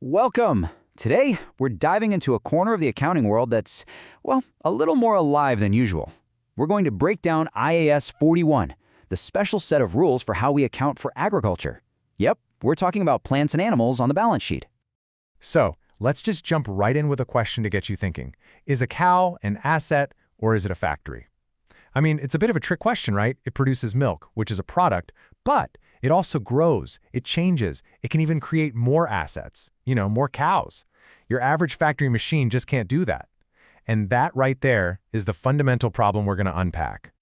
Welcome! Today, we're diving into a corner of the accounting world that's, well, a little more alive than usual. We're going to break down IAS 41, the special set of rules for how we account for agriculture. Yep, we're talking about plants and animals on the balance sheet. So, let's just jump right in with a question to get you thinking. Is a cow an asset or is it a factory? I mean, it's a bit of a trick question, right? It produces milk, which is a product, but it also grows, it changes, it can even create more assets, more cows. Your average factory machine just can't do that. And that right there is the fundamental problem we're going to unpack.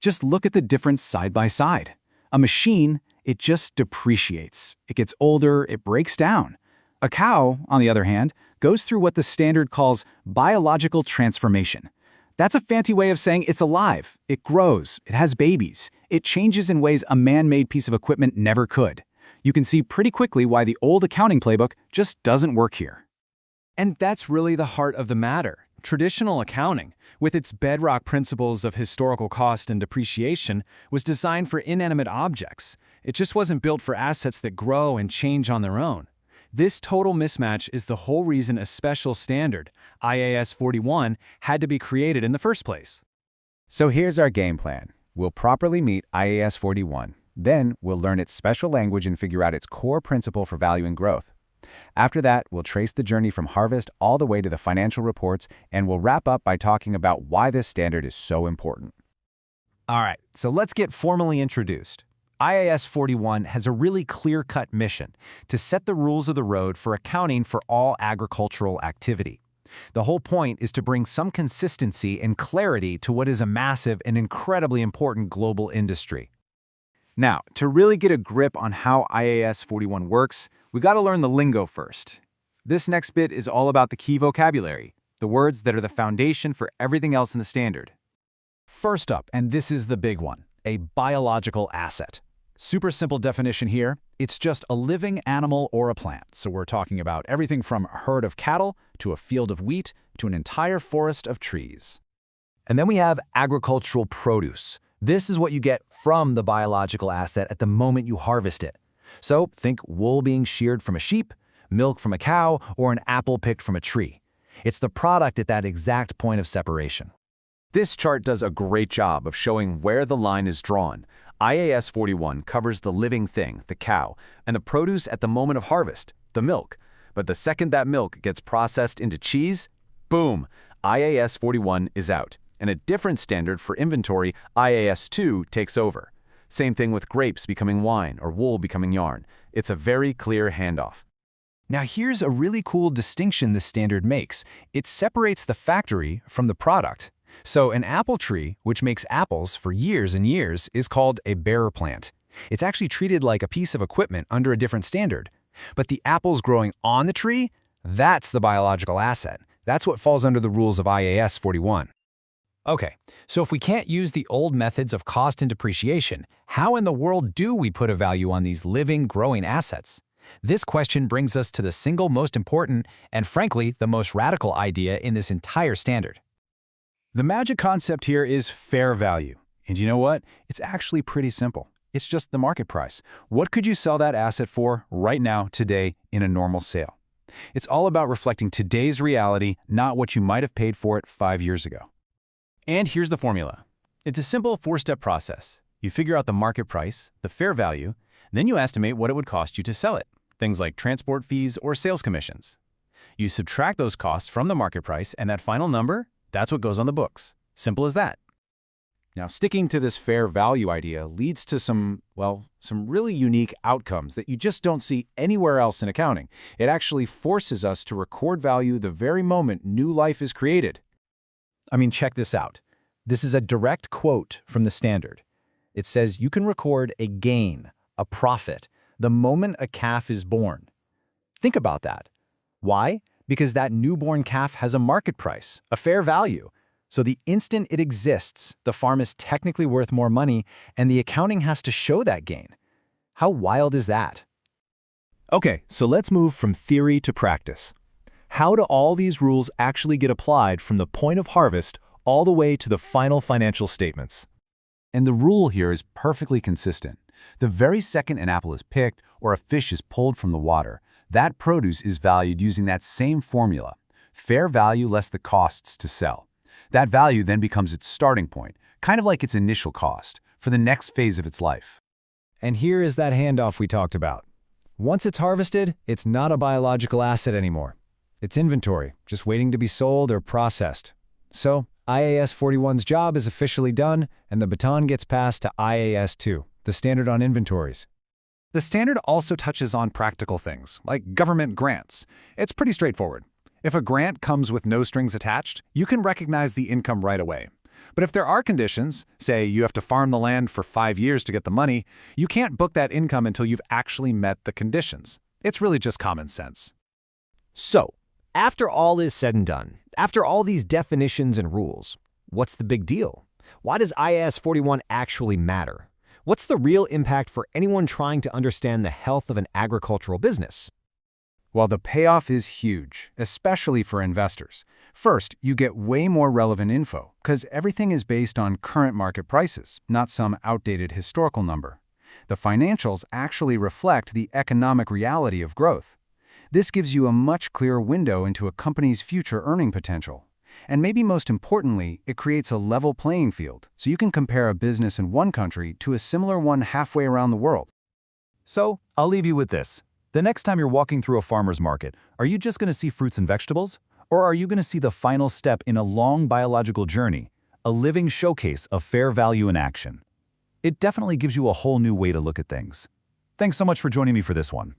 Just look at the difference side by side. A machine, it just depreciates. It gets older, it breaks down. A cow, on the other hand, goes through what the standard calls biological transformation. That's a fancy way of saying it's alive, it grows, it has babies, it changes in ways a man-made piece of equipment never could. You can see pretty quickly why the old accounting playbook just doesn't work here. And that's really the heart of the matter. Traditional accounting, with its bedrock principles of historical cost and depreciation, was designed for inanimate objects. It just wasn't built for assets that grow and change on their own. This total mismatch is the whole reason a special standard, IAS 41, had to be created in the first place. So here's our game plan. We'll properly meet IAS 41. Then we'll learn its special language and figure out its core principle for value and growth. After that, we'll trace the journey from harvest all the way to the financial reports, and we'll wrap up by talking about why this standard is so important. All right, so let's get formally introduced. IAS 41 has a really clear-cut mission to set the rules of the road for accounting for all agricultural activity. The whole point is to bring some consistency and clarity to what is a massive and incredibly important global industry. Now, to really get a grip on how IAS 41 works, we got to learn the lingo first. This next bit is all about the key vocabulary, the words that are the foundation for everything else in the standard. First up, and this is the big one, a biological asset. Super simple definition here, it's just a living animal or a plant. So we're talking about everything from a herd of cattle to a field of wheat to an entire forest of trees. And then we have agricultural produce. This is what you get from the biological asset at the moment you harvest it. So think wool being sheared from a sheep, milk from a cow, or an apple picked from a tree. It's the product at that exact point of separation. This chart does a great job of showing where the line is drawn. IAS 41 covers the living thing, the cow, and the produce at the moment of harvest, the milk. But the second that milk gets processed into cheese, boom, IAS 41 is out. And a different standard for inventory, IAS 2, takes over. Same thing with grapes becoming wine or wool becoming yarn. It's a very clear handoff. Now here's a really cool distinction this standard makes. It separates the factory from the product. So an apple tree, which makes apples for years and years, is called a bearer plant. It's actually treated like a piece of equipment under a different standard. But the apples growing on the tree, that's the biological asset. That's what falls under the rules of IAS 41. Okay, so if we can't use the old methods of cost and depreciation, how in the world do we put a value on these living, growing assets? This question brings us to the single most important and, frankly, the most radical idea in this entire standard. The magic concept here is fair value. And you know what? It's actually pretty simple. It's just the market price. What could you sell that asset for right now, today, in a normal sale? It's all about reflecting today's reality, not what you might have paid for it 5 years ago. And here's the formula. It's a simple four-step process. You figure out the market price, the fair value, then you estimate what it would cost you to sell it, things like transport fees or sales commissions. You subtract those costs from the market price, and that final number, that's what goes on the books. Simple as that. Now, sticking to this fair value idea leads to some really unique outcomes that you just don't see anywhere else in accounting. It actually forces us to record value the very moment new life is created. I mean, check this out. This is a direct quote from the standard. It says you can record a gain, a profit, the moment a calf is born. Think about that. Why? Because that newborn calf has a market price, a fair value. So the instant it exists, the farm is technically worth more money, and the accounting has to show that gain. How wild is that? Okay, so let's move from theory to practice. How do all these rules actually get applied from the point of harvest all the way to the final financial statements? And the rule here is perfectly consistent. The very second an apple is picked or a fish is pulled from the water, That produce is valued using that same formula, fair value less the costs to sell. That value then becomes its starting point, kind of like its initial cost, for the next phase of its life. And here is that handoff we talked about. Once it's harvested, it's not a biological asset anymore. It's inventory, just waiting to be sold or processed. So, IAS 41's job is officially done, and the baton gets passed to IAS 2, the standard on inventories. The standard also touches on practical things, like government grants. It's pretty straightforward. If a grant comes with no strings attached, you can recognize the income right away. But if there are conditions, say you have to farm the land for 5 years to get the money, you can't book that income until you've actually met the conditions. It's really just common sense. So, after all is said and done, after all these definitions and rules, what's the big deal? Why does IAS 41 actually matter? What's the real impact for anyone trying to understand the health of an agricultural business? Well, the payoff is huge, especially for investors. First, you get way more relevant info, because everything is based on current market prices, not some outdated historical number. The financials actually reflect the economic reality of growth. This gives you a much clearer window into a company's future earning potential. And maybe most importantly, it creates a level playing field, so you can compare a business in one country to a similar one halfway around the world. So, I'll leave you with this. The next time you're walking through a farmer's market, are you just going to see fruits and vegetables? Or are you going to see the final step in a long biological journey, a living showcase of fair value in action? It definitely gives you a whole new way to look at things. Thanks so much for joining me for this one.